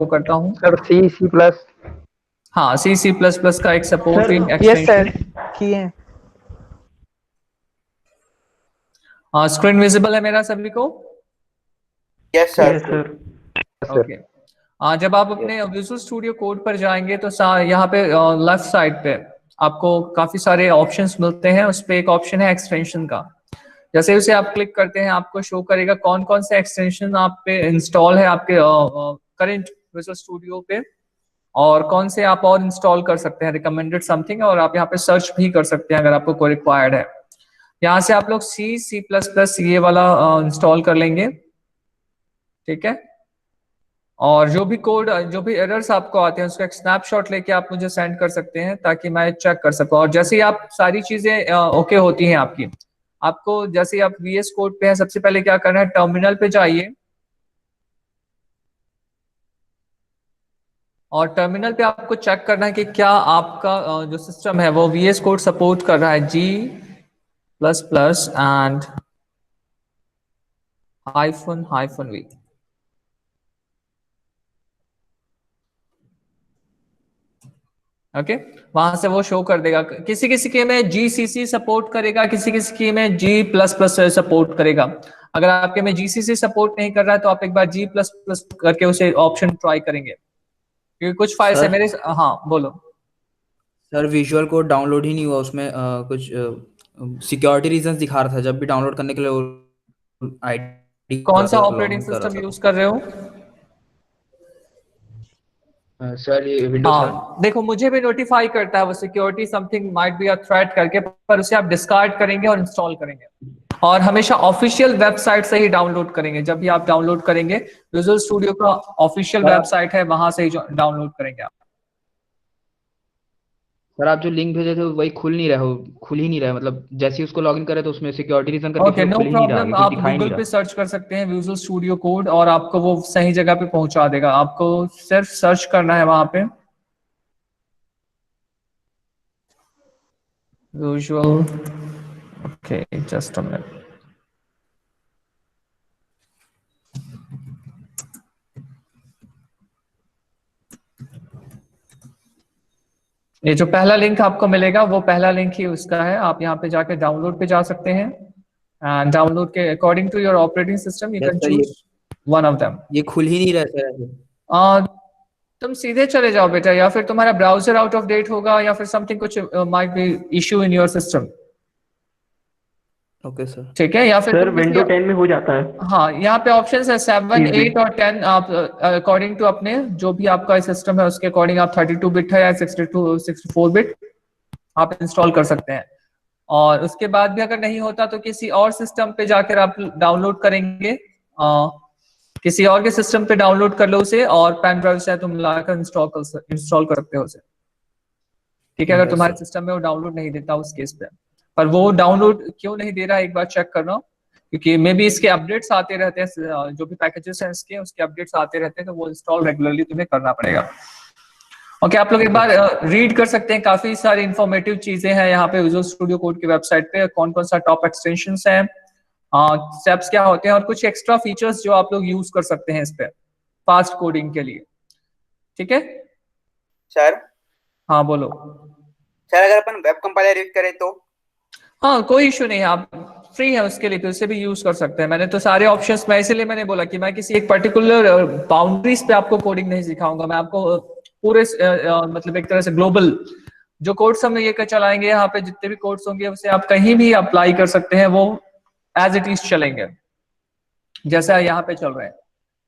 करता हूँ। सर सी C plus. हाँ, सी सी प्लस प्लस का एक सपोर्टिंग यस सर एक्सटेंशन। किए हैं। हाँ, स्क्रीन विजिबल है मेरा सभी को? Yes yes sir. Sir. Okay. जब आप अपने विजुअल स्टूडियो कोड पर जाएंगे तो यहाँ पे लेफ्ट साइड पे आपको काफी सारे ऑप्शंस मिलते हैं। उस पे एक ऑप्शन है एक्सटेंशन का। जैसे उसे आप क्लिक करते हैं आपको शो करेगा कौन कौन से एक्सटेंशन आप पे इंस्टॉल है आपके करंट विजुअल स्टूडियो पे, और कौन से आप और इंस्टॉल कर सकते हैं, रिकमेंडेड समथिंग। और आप यहाँ पे सर्च भी कर सकते हैं अगर आपको कोई रिक्वायर्ड है। यहाँ से आप लोग सी सी प्लस प्लस ये वाला इंस्टॉल कर लेंगे, ठीक है। और जो भी कोड, जो भी एरर्स आपको आते हैं उसका एक स्नैपशॉट लेके आप मुझे सेंड कर सकते हैं ताकि मैं चेक कर सकूं। और जैसे ही आप सारी चीजें ओके होती हैं आपकी, आपको जैसे ही आप वीएस कोड पे हैं सबसे पहले क्या करना है, टर्मिनल पे जाइए और टर्मिनल पे आपको चेक करना है कि क्या आपका जो सिस्टम है वो वीएस कोड सपोर्ट कर रहा है, G plus plus and hyphen hyphen V. Okay, वहां से वो शो कर देगा। किसी किसी के में जीसीसी सपोर्ट करेगा, किसी किसी के में जी प्लस प्लस सपोर्ट करेगा। अगर आपके में जीसीसी सपोर्ट नहीं कर रहा है तो आप एक बार जी प्लस प्लस करके उसे ऑप्शन ट्राई करेंगे, क्योंकि कुछ फाइल्स है सर मेरे। हाँ बोलो। सर विजुअल कोड डाउनलोड ही नहीं हुआ उसमें, कुछ सिक्योरिटी रीजंस दिखा रहा था जब भी डाउनलोड करने के लिए आईडी कौन सा लॉग ऑपरेटिंग इन कर रहा सिस्टम था। यूज कर रहे हो? सर ये विंडोज हाँ देखो, मुझे भी नोटिफाई करता है वो security something might be a threat करके, पर उसे आप डिस्कार्ड करेंगे और इंस्टॉल करेंगे। और हमेशा ऑफिशियल वेबसाइट से ही डाउनलोड करेंगे। जब भी आप डाउनलोड करेंगे विजुअल स्टूडियो का ऑफिशियल वेबसाइट है, वहां से ही डाउनलोड करेंगे आप। सर आप जो लिंक भेजे थे वही खुल नहीं रहा है, खुल ही नहीं रहा है। मतलब जैसे ही उसको लॉगिन करे तो उसमें सिक्योरिटी रीजन करके फिर ओके, वो नो खुल ही नहीं रहा, प्रॉब्लम। ये कुछ आप दिखाई नहीं गूगल रहा। पे सर्च कर सकते हैं विजुअल स्टूडियो कोड और आपको वो सही जगह पे पहुंचा देगा। आपको सिर्फ सर्च करना है वहां पे visual. Okay, just a minute. ये जो पहला लिंक आपको मिलेगा वो पहला लिंक ही उसका है। आप यहाँ पे जाके डाउनलोड पे जा सकते हैं एंड डाउनलोड के according to your operating system you yes can sir, choose one of them. ये खुल ही नहीं रहा सर ऐसे। तुम सीधे चले जाओ बेटा, या फिर तुम्हारा ब्राउजर आउट ऑफ डेट होगा या फिर समथिंग कुछ might be issue in your system, okay sir. ठीक है। या फिर सर तुम किसी, विंडो 10 में हो जाता है। हाँ यहाँ पे ऑप्शन है 7, Easy। 8 और 10। आप अकॉर्डिंग टू अपने जो भी आपका सिस्टम है उसके अकॉर्डिंग आप 32 बिट है या 64 बिट आप इंस्टॉल कर सकते हैं। और उसके बाद भी अगर नहीं होता तो किसी और सिस्टम पे जाकर आप डाउनलोड करेंगे, किसी और के सिस्टम पे डाउनलोड कर लो उसे और पेन ड्राइव से तुम लाकर इंस्टॉल कर सकते हो उसे, ठीक है। अगर यस तुम्हारे सर। सिस्टम में वो डाउनलोड नहीं देता उस केस पे। पर वो डाउनलोड क्यों नहीं दे रहा है एक बार चेक करना, क्योंकि मे बी इसके अपडेट्स आते रहते हैं, जो भी पैकेजेस हैं इसके उसके अपडेट्स आते रहते हैं, तो वो इंस्टॉल रेगुलरली तुम्हें करना पड़ेगा। ओके, आप लोग एक बार रीड कर सकते हैं। काफी सारी इंफॉर्मेटिव चीजें हैं यहाँ पे विजुअल स्टूडियो कोड की वेबसाइट पे। कौन कौन सा टॉप एक्सटेंशंस हैं, स्टेप्स क्या होते हैं और कुछ एक्स्ट्रा फीचर्स जो आप लोग यूज कर सकते हैं इस पे फास्ट कोडिंग के लिए, ठीक है। सर हाँ बोलो। सर अगर अपन वेब कंपाइलर यूज करें तो? हाँ कोई इशू नहीं है, आप फ्री है उसके लिए, तो इसे भी यूज कर सकते हैं। मैंने तो सारे ऑप्शंस, मैं इसीलिए मैंने बोला कि मैं किसी एक पर्टिकुलर बाउंड्रीज पे आपको कोडिंग नहीं सिखाऊंगा। मैं आपको पूरे मतलब एक तरह से ग्लोबल जो कोड्स हम ये चलाएंगे यहाँ पे, जितने भी कोड्स होंगे उसे आप कहीं भी अप्लाई कर सकते हैं, वो एज इट इज चलेंगे जैसा यहाँ पे चल रहे हैं,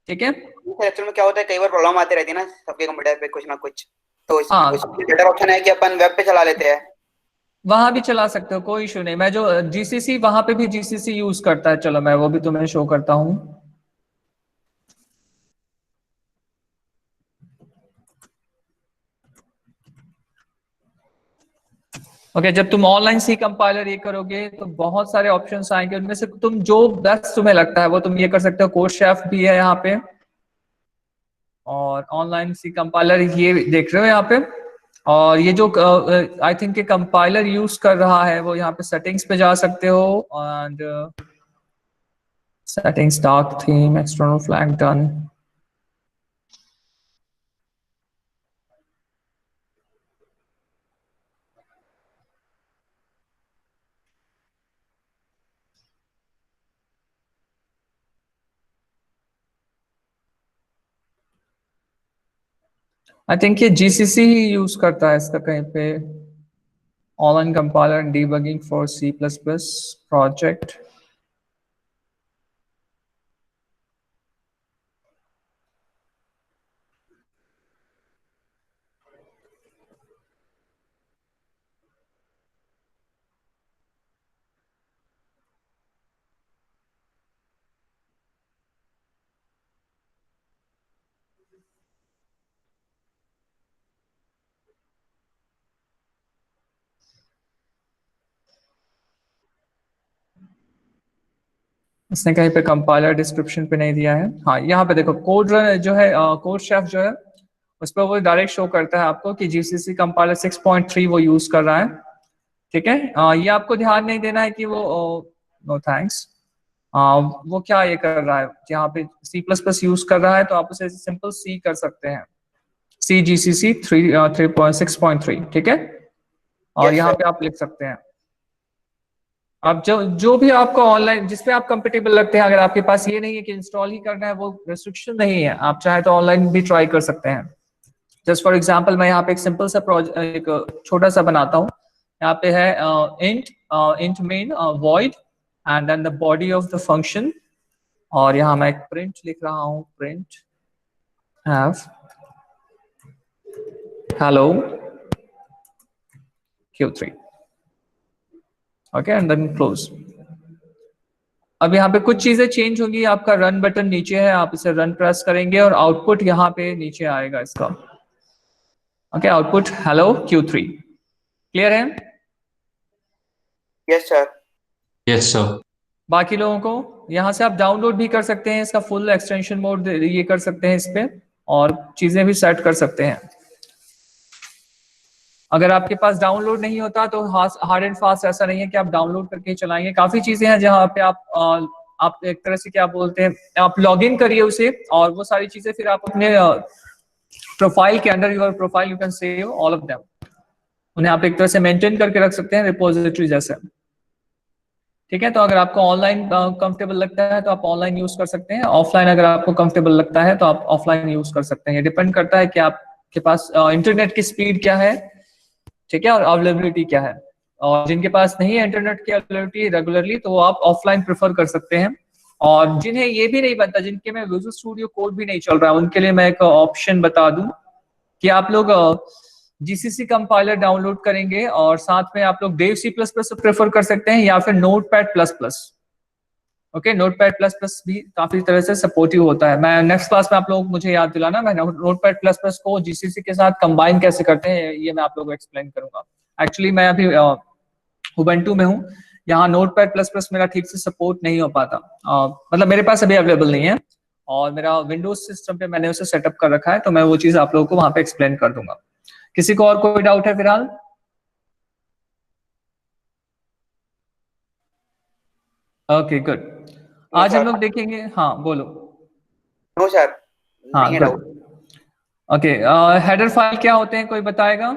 ठीक है। सर एक्चुअल में क्या होता है, कई बार प्रॉब्लम आती रहती है ना सबके कंप्यूटर पे कुछ ना कुछ, तो हाँ इसमें बेटर ऑप्शन है कि अपन वेब पे चला लेते हैं। वहां भी चला सकते हो, कोई इशू नहीं। मैं जो जीसीसी वहां पे भी जीसीसी यूज करता है, चलो मैं वो भी तुम्हें शो करता हूँ। ओके, जब तुम ऑनलाइन सी कंपाइलर ये करोगे तो बहुत सारे ऑप्शंस आएंगे, उनमें से तुम जो बेस्ट तुम्हें लगता है वो तुम ये कर सकते हो। कोड शेफ भी है यहाँ पे और ऑनलाइन सी कंपाइलर ये देख रहे हो यहाँ पे। और ये जो आई थिंक ये कंपाइलर यूज कर रहा है वो यहाँ पे सेटिंग्स पे जा सकते हो and settings, dark theme, external flag done. I think ये जीसीसी ही यूज करता है इसका कहीं पे, online compiler and debugging for C plus plus project. इसने कहीं पे कंपाइलर डिस्क्रिप्शन पे नहीं दिया है। हाँ यहाँ पे देखो कोड रन जो है, कोड शेफ जो है उस पर वो डायरेक्ट शो करता है आपको कि जीसीसी कंपाइलर 6.3 वो यूज कर रहा है। ठीक है, ये आपको ध्यान नहीं देना है कि वो नो थैंक्स, वो क्या ये कर रहा है, यहाँ पे सी प्लस प्लस यूज कर रहा है तो आप उसे सिंपल सी कर सकते हैं, सी जीसीसी 3.6.3। ठीक है, और Yes, यहाँ sir. पे आप लिख सकते हैं। अब जो भी आपको ऑनलाइन जिसपे आप कंफर्टेबल लगते हैं, अगर आपके पास ये नहीं है कि इंस्टॉल ही करना है, वो रेस्ट्रिक्शन नहीं है, आप चाहे तो ऑनलाइन भी ट्राई कर सकते हैं। जस्ट फॉर एग्जांपल मैं यहाँ पे एक सिंपल सा प्रोजेक्ट, एक छोटा सा बनाता हूँ। यहाँ पे है int main void and then the body of the function, और यहाँ मैं एक प्रिंट लिख रहा हूँ, print have hello Q3। Okay and then close. अब यहाँ पे कुछ चीजें चेंज होंगी, आपका रन बटन नीचे है, आप इसे रन प्रेस करेंगे और आउटपुट यहाँ पे नीचे आएगा इसका। Okay, output hello Q3। Clear है? Yes, sir. Yes sir. बाकी लोगों को यहाँ से आप डाउनलोड भी कर सकते हैं, इसका फुल एक्सटेंशन मोड ये कर सकते हैं इस पे, और चीजें भी सेट कर सकते हैं। अगर आपके पास डाउनलोड नहीं होता तो हार्ड एंड फास्ट ऐसा नहीं है कि आप डाउनलोड करके चलाएंगे। काफी चीजें हैं जहाँ पे आप एक तरह से क्या बोलते हैं, आप लॉग इन करिए उसे, और वो सारी चीजें फिर आप अपने प्रोफाइल के अंदर, your profile you can save all of them, उन्हें आप एक तरह से मेंटेन करके रख सकते हैं रिपोजिटरी जैसे। ठीक है, तो अगर आपको ऑनलाइन कंफर्टेबल लगता है तो आप ऑनलाइन यूज कर सकते हैं, ऑफलाइन अगर आपको कंफर्टेबल लगता है तो आप ऑफलाइन यूज कर सकते हैं। डिपेंड करता है कि आपके पास इंटरनेट की स्पीड क्या है, ठीक है, और अवेलेबिलिटी क्या है। और जिनके पास नहीं है इंटरनेट की अवेलेबिलिटी रेगुलरली, तो वो आप ऑफलाइन प्रेफर कर सकते हैं। और जिन्हें ये भी नहीं बनता, जिनके में विजुअल स्टूडियो कोड भी नहीं चल रहा है, उनके लिए मैं एक ऑप्शन बता दूं कि आप लोग जीसीसी कंपाइलर डाउनलोड करेंगे और साथ में आप लोग Dev C plus plus prefer कर सकते हैं, या फिर Notepad plus plus. Okay, Notepad plus plus भी काफी तरह से सपोर्टिव होता है। मैं नेक्स्ट क्लास में आप लोग मुझे याद दिलाना, मैं नोटपैड प्लस प्लस को जीसीसी के साथ कंबाइन कैसे करते हैं ये मैं आप लोगों को एक्सप्लेन करूंगा। एक्चुअली मैं अभी उबंटू में हूँ, यहाँ नोटपैड प्लस प्लस मेरा ठीक से सपोर्ट नहीं हो पाता, मतलब मेरे पास अभी अवेलेबल नहीं है, और मेरा विंडोज सिस्टम पे मैंने उसे सेटअप कर रखा है, तो मैं वो चीज आप लोगों को वहां पे एक्सप्लेन कर दूंगा। किसी को और कोई डाउट है फिलहाल? Okay good. आज हम लोग देखेंगे, हाँ बोलो। No, sir. हाँ नहीं है good. doubt. Okay, header file क्या होते हैं, कोई बताएगा?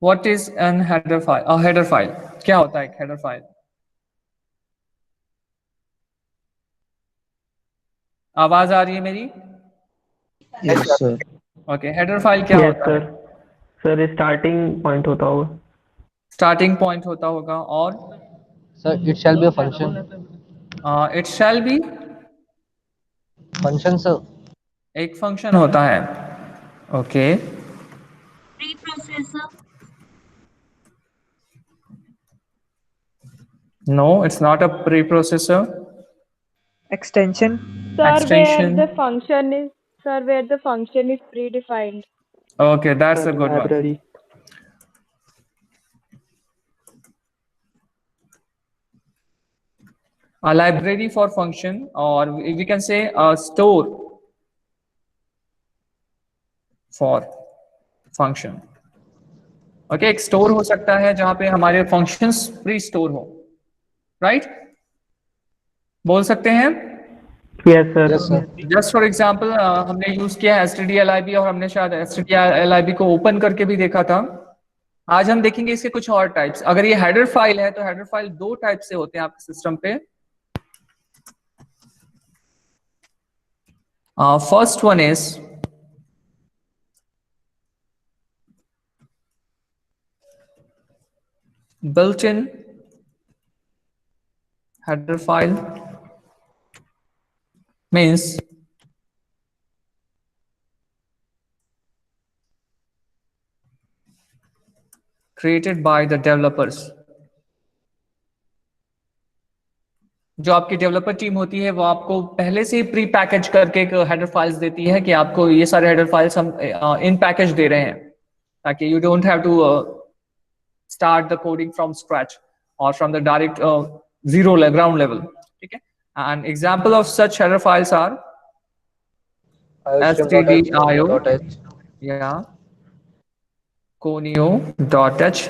What is an header file? Header file क्या होता है, एक हेडर फाइल? आवाज आ रही है मेरी? Yes, sir. Okay, header file क्या होता है? सर स्टार्टिंग पॉइंट होता होगा। स्टार्टिंग पॉइंट होता होगा, और sir it shall be a function. It shall be function sir. एक फंक्शन होता है। Okay, no it's not a preprocessor. Extension. Sir, Extension. where the function is predefined. Okay, that's a good one. Library. A library for function, or we can say a store for function. Okay, एक store हो सकता है जहां पे हमारे functions pre store हो, right? बोल सकते हैं। Yes sir. Yes sir. Just for example हमने यूज किया है stdlib, और हमने शायद stdlib को ओपन करके भी देखा था। आज हम देखेंगे इसके कुछ और टाइप्स। अगर ये हेडर फाइल है तो हेडर फाइल दो टाइप से होते हैं आपके सिस्टम पे। First one is built-in header file, means created by the developers. जो आपकी डेवलपर टीम होती है वो आपको पहले से ही प्री पैकेज करके एक हेडर फाइल्स देती है कि आपको ये सारे हेडर फाइल्स हम इन पैकेज दे रहे हैं ताकि you don't have to start the coding from scratch or from the direct zero ground level. ठीक है, an example of such header files are stdio, yeah, conio.h,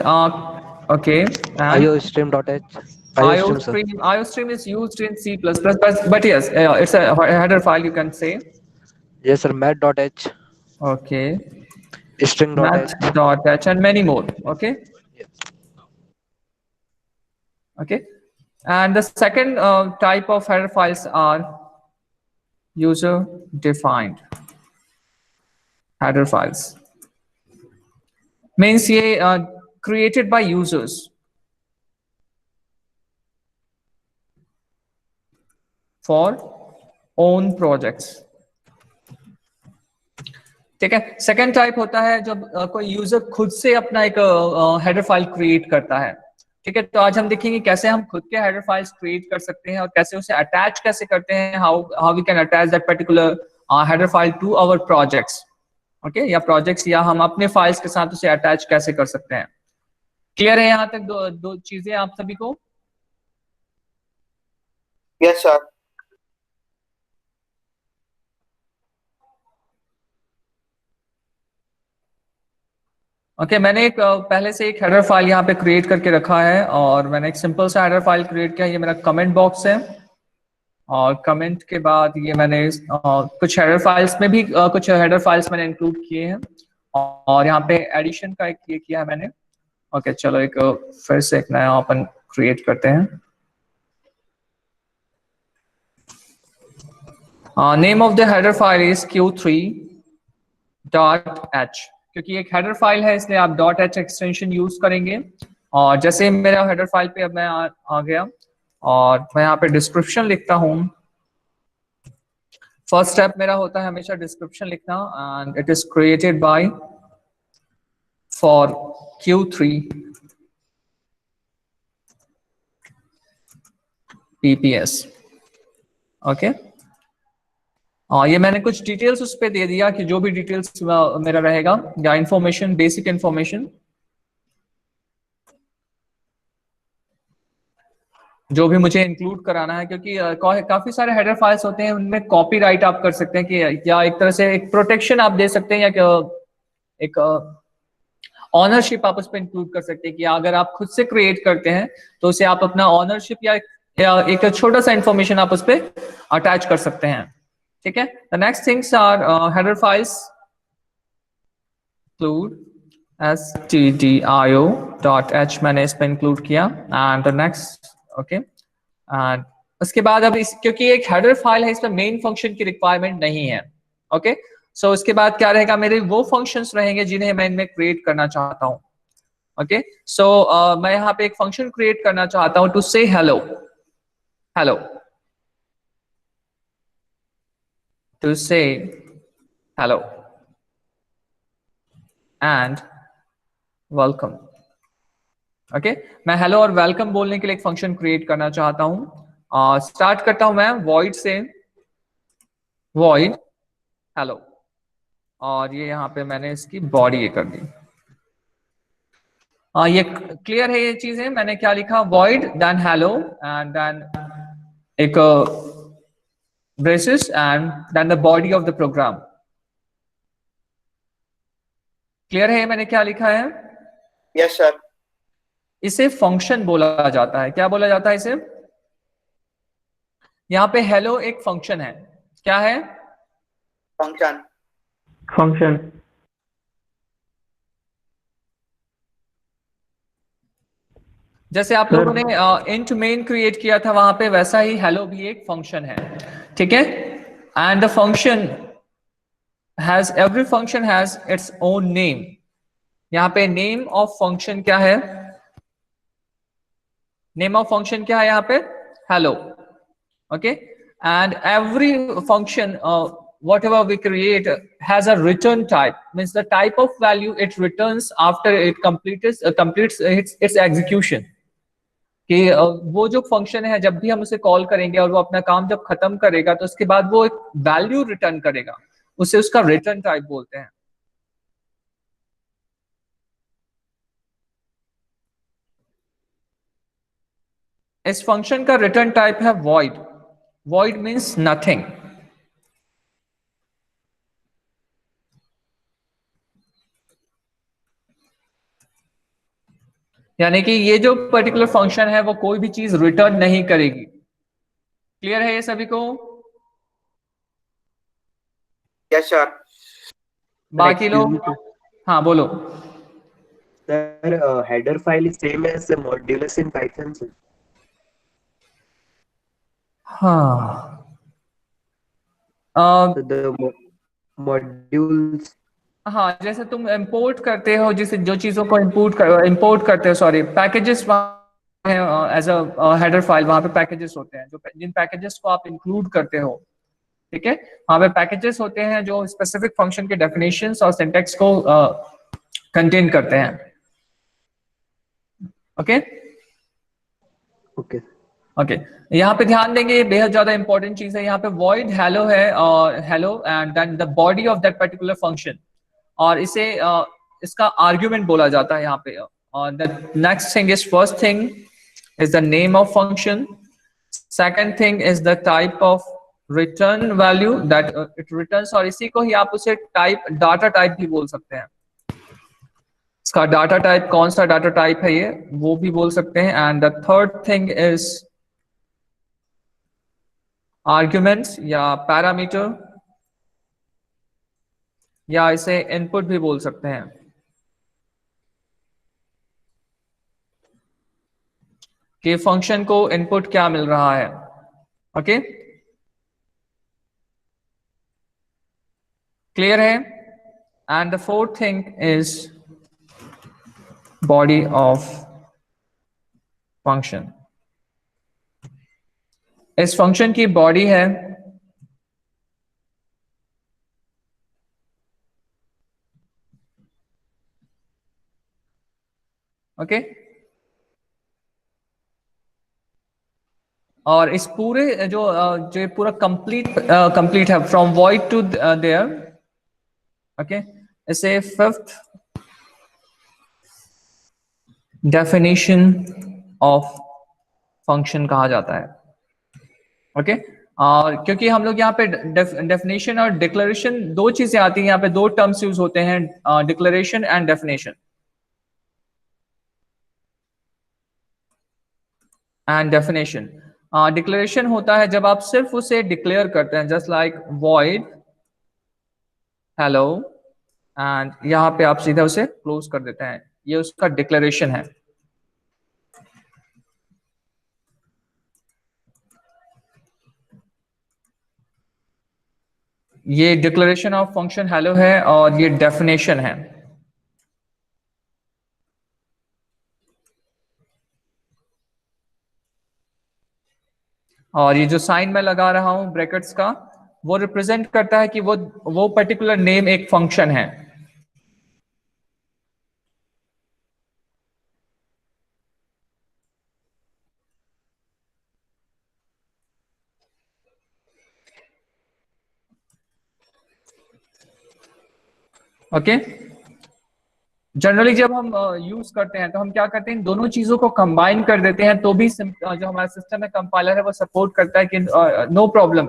okay, and iostream.h. iostream is used in C++, but yes, it's a header file, you can say. Yes sir, mat.h, Okay, string.h. mat.h and many more. Okay. Okay, and the second type of header files are user defined header files, means ये created by users for own projects. ठीक है, second type होता है जब कोई user खुद से अपना एक हेडर फाइल क्रिएट करता है. ठीक है, तो आज हम देखेंगे कैसे हम खुद के हेडर फाइल्स क्रिएट कर सकते हैं और कैसे उसे अटैच कैसे करते हैं, how we can attach that particular header file to our projects. Okay, या प्रोजेक्ट्स या हम अपने फाइल्स के साथ उसे अटैच कैसे कर सकते हैं. क्लियर है यहाँ तक दो चीजें आप सभी को? Yes sir. ओके, मैंने एक पहले से एक हेडर फाइल यहाँ पे क्रिएट करके रखा है और मैंने एक सिंपल सा हेडर फाइल क्रिएट किया. ये मेरा कमेंट बॉक्स है और कमेंट के बाद ये मैंने कुछ हेडर फाइल्स में भी कुछ हेडर फाइल्स मैंने इंक्लूड किए हैं और यहाँ पे एडिशन का एक ये किया है मैंने. ओके, चलो एक फिर से एक नया ओपन क्रिएट करते हैं. Name of the header file is q3.h. क्योंकि एक हेडर फाइल है इसलिए आप .h एक्सटेंशन यूज करेंगे. और जैसे मेरा हेडर फाइल पे अब मैं आ गया और मैं यहाँ पे डिस्क्रिप्शन लिखता हूँ. फर्स्ट स्टेप मेरा होता है हमेशा डिस्क्रिप्शन लिखना and it is created by for q3 pps. Okay, ये मैंने कुछ डिटेल्स उस पे दे दिया कि जो भी डिटेल्स मेरा रहेगा या इंफॉर्मेशन, बेसिक इंफॉर्मेशन जो भी मुझे इंक्लूड कराना है, क्योंकि काफी सारे हेडर फाइल्स होते हैं उनमें कॉपीराइट आप कर सकते हैं कि या एक तरह से एक प्रोटेक्शन आप दे सकते हैं या एक ऑनरशिप आप उस पर इंक्लूड कर सकते हैं कि अगर आप खुद से क्रिएट करते हैं तो उसे आप अपना ऑनरशिप या एक छोटा सा इंफॉर्मेशन आप उस पर अटैच कर सकते हैं. ठीक है, the next things are header files include stdio.h मैंने इस पे इंक्लूड किया and the next. Okay, and उसके बाद अब क्योंकि एक हेडर फाइल है इसमें मेन फंक्शन की रिक्वायरमेंट नहीं है. ओके, सो उसके बाद क्या रहेगा, मेरे वो फंक्शंस रहेंगे जिन्हें मैं इनमें क्रिएट करना चाहता हूँ. ओके, सो मैं यहाँ पे एक फंक्शन क्रिएट करना चाहता हूँ टू से hello. To say hello and welcome. Okay, मैं हेलो और वेलकम बोलने के लिए एक फंक्शन क्रिएट करना चाहता हूं. स्टार्ट करता हूं मैं void से, void hello और ये यहाँ पे मैंने इसकी बॉडी ये कर दी. ये क्लियर है ये चीजें. मैंने क्या लिखा, void then hello and then एक braces and then the body of the program. Clear है मैंने क्या लिखा है? Yes sir. इसे फंक्शन बोला जाता है. क्या बोला जाता है इसे? यहाँ पे हेलो एक फंक्शन है. क्या है? फंक्शन. जैसे आप लोगों ने इंट मेन क्रिएट किया था वहां पे, वैसा ही हेलो भी एक फंक्शन है. ठीक है, and the function has, every function has its own name. यहाँ पे name of function क्या है? Name of function क्या है यहाँ पे? Hello. Okay, and every function whatever we create has a return type, means the type of value it returns after it completes its execution. कि वो जो फंक्शन है जब भी हम उसे कॉल करेंगे और वो अपना काम जब खत्म करेगा तो उसके बाद वो एक वैल्यू रिटर्न करेगा, उसे उसका रिटर्न टाइप बोलते हैं. इस फंक्शन का रिटर्न टाइप है void. Void means nothing. यानी कि ये जो पर्टिकुलर फंक्शन है वो कोई भी चीज रिटर्न नहीं करेगी. क्लियर है ये सभी को? Yes sir. बाकी लोग हाँ बोलो. Sir, header file is same as the modulus in Python, sir. हाँ. So the modules. हाँ, जैसे तुम इंपोर्ट करते हो, जिसे जो चीजों को इंपोर्ट करते हो, sorry, packages as a header file, वहां पे पैकेजेस होते हैं, जो जिन पैकेजेस को आप इंक्लूड करते हो, ठीक है, वहां पे पैकेजेस होते हैं जो स्पेसिफिक फंक्शन के डेफिनेशंस और सिंटैक्स को कंटेन करते हैं. Okay Okay. ओके, यहाँ पे ध्यान देंगे, ये बेहद ज्यादा इंपॉर्टेंट चीज है. यहाँ पे void hello है, और hello and then the body of that particular function, और इसे इसका आर्ग्यूमेंट बोला जाता है यहाँ पे. और the next thing is, first thing is the name of function, second thing is the type of return value that it returns, और इसी को ही आप उसे टाइप, डाटा टाइप भी बोल सकते हैं. इसका डाटा टाइप, कौन सा डाटा टाइप है ये, वो भी बोल सकते हैं. And the third thing is arguments या पैरामीटर, या इसे इनपुट भी बोल सकते हैं. कि फंक्शन को इनपुट क्या मिल रहा है. ओके, क्लियर है? And the fourth thing is body of function. इस फंक्शन की बॉडी है ओके, और इस पूरे जो पूरा कंप्लीट है from void to there, okay, इसे फिफ्थ डेफिनेशन ऑफ फंक्शन कहा जाता है. ओके, और क्योंकि हम लोग यहाँ पे डेफिनेशन और डिक्लेरेशन, दो चीजें आती हैं यहाँ पे, दो टर्म्स यूज होते हैं, declaration and definition. And definition, declaration होता है जब आप सिर्फ उसे डिक्लेयर करते हैं, just like void hello, and यहाँ पे आप सीधा उसे क्लोज कर देते हैं, ये उसका डिक्लेरेशन है. ये डिक्लेरेशन ऑफ फंक्शन हेलो है, और ये डेफिनेशन है. और ये जो साइन मैं लगा रहा हूं ब्रैकेट्स का, वो रिप्रेजेंट करता है कि वो पर्टिकुलर नेम एक फंक्शन है. ओके, जनरली जब हम यूज करते हैं तो हम क्या करते हैं, दोनों चीजों को कंबाइन कर देते हैं, तो भी जो हमारा सिस्टम है, कंपाइलर है, वो सपोर्ट करता है कि नो प्रॉब्लम,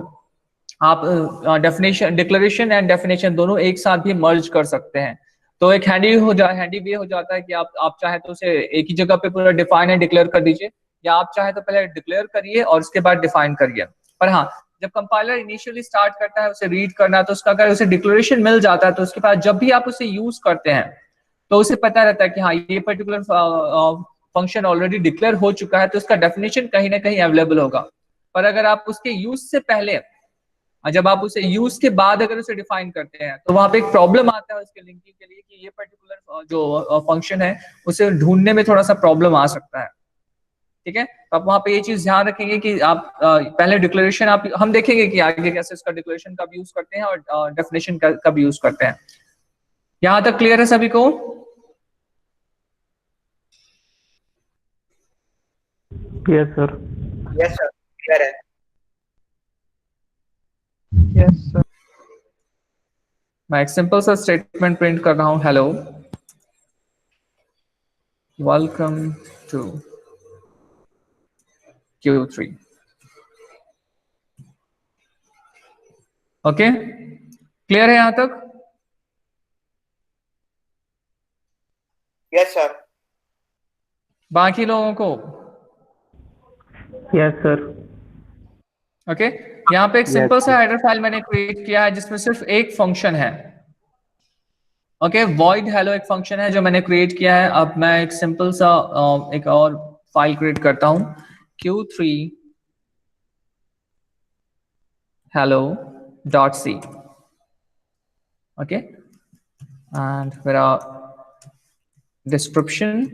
आप डेफिनेशन, डिक्लेरेशन एंड डेफिनेशन दोनों एक साथ भी मर्ज कर सकते हैं. तो एक हैंडी वे हो जाता है कि आप चाहे तो उसे एक ही जगह पे पूरा डिफाइन एंड डिक्लेयर कर दीजिए, या आप चाहे तो पहले डिक्लेयर करिए और उसके बाद डिफाइन करिए. पर हाँ, जब कंपाइलर इनिशियली स्टार्ट करता है उसे रीड करना, तो उसका अगर उसे डिक्लेरेशन मिल जाता है तो उसके बाद जब भी आप उसे यूज करते हैं तो उसे पता रहता है कि हाँ, ये पर्टिकुलर फंक्शन ऑलरेडी डिक्लेयर हो चुका है, तो उसका डेफिनेशन कहीं ना कहीं अवेलेबल होगा. पर अगर आप उसके यूज से पहले और जब आप उसे यूज के बाद अगर उसे डिफाइन करते हैं तो वहां पे एक प्रॉब्लम आता है उसके लिंकिंग के लिए कि ये पर्टिकुलर जो फंक्शन है उसे ढूंढने में थोड़ा सा प्रॉब्लम आ सकता है। ठीक है, तो आप वहां पे ये चीज ध्यान रखेंगे कि आप पहले डिक्लेरेशन आप हम देखेंगे कि आगे कैसे इसका डिक्लेरेशन कब यूज करते हैं और डेफिनेशन कब यूज करते हैं। यहां तक क्लियर है सभी को? Yes sir. Yes sir, clear है। Yes, sir. मैं एक सिंपल सा स्टेटमेंट प्रिंट कर रहा हूं, hello welcome to Q3। Okay, clear है यहां तक? Yes sir. बाकी लोगों को? Yes sir. ओके, यहाँ पे एक Yes, सिंपल सा sir. हेडर फाइल मैंने क्रिएट किया है जिसमें सिर्फ एक फंक्शन है। ओके, void hello एक फंक्शन है जो मैंने क्रिएट किया है। अब मैं एक सिंपल सा एक और फाइल क्रिएट करता हूं, Q3 hello.c। ओके, एंड मेरा description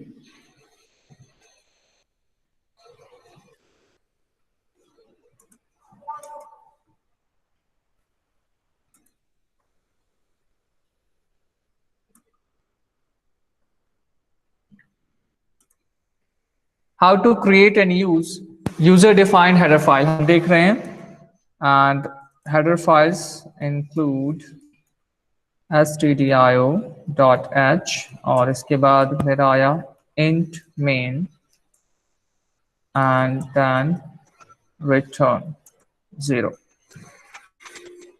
how to create and use user defined header file हम देख रहे हैं, and header files include stdio.h और इसके बाद मेरा आया int main and then return 0।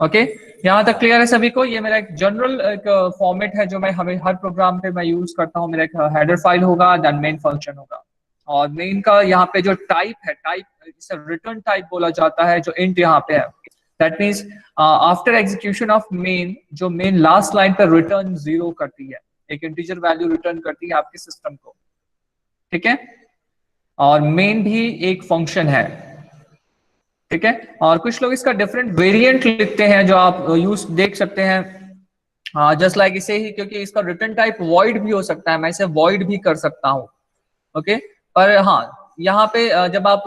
Okay, यहाँ तक क्लियर है सभी को? ये मेरा एक जनरल एक फॉर्मेट है जो मैं हमें हर प्रोग्राम पे मैं यूज करता हूँ। मेरा एक हेडर फाइल होगा, देन मेन फंक्शन होगा, और मेन का यहाँ पे जो टाइप है, टाइप जिसे रिटर्न टाइप बोला जाता है, जो इंट यहाँ पे है, that means after execution of main, जो मेन लास्ट लाइन पर रिटर्न 0 करती है, एक इंटीजर वैल्यू रिटर्न करती है आपके सिस्टम को। ठीक है, और मेन भी एक फंक्शन है। ठीक है, और कुछ लोग इसका डिफरेंट वेरिएंट लिखते हैं जो आप यूज देख सकते हैं, जस्ट लाइक इसे ही, क्योंकि इसका रिटर्न टाइप वॉइड भी हो सकता है, मैं इसे वॉइड भी कर सकता हूँ। ओके, पर हाँ, यहाँ पे जब आप